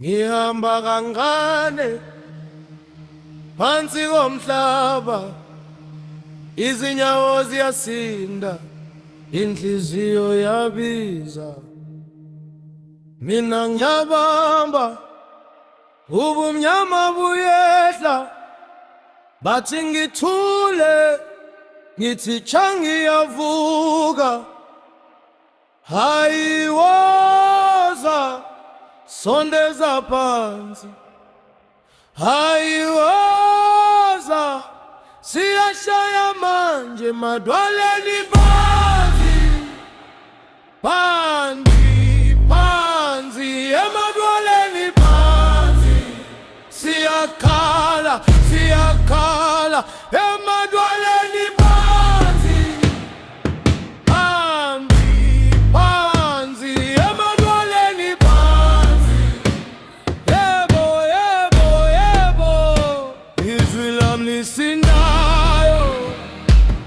Ngihamba kancane phansi komhlaba, izinyawo ziyasinda, inhliziyo yabiza. Mina ngiyabamba, ubumnyama buyehla, bathi ngithule, ngithi cha ngiyavuka. Hayiwoza sondeza phansi, hayiwoza siyashaya manje madwaleni phansi, phansi emadwaleni phansi. Siyakhala emadwaleni phansi, phansi emadwaleni phansi. Yebo, izwi lami lisinda.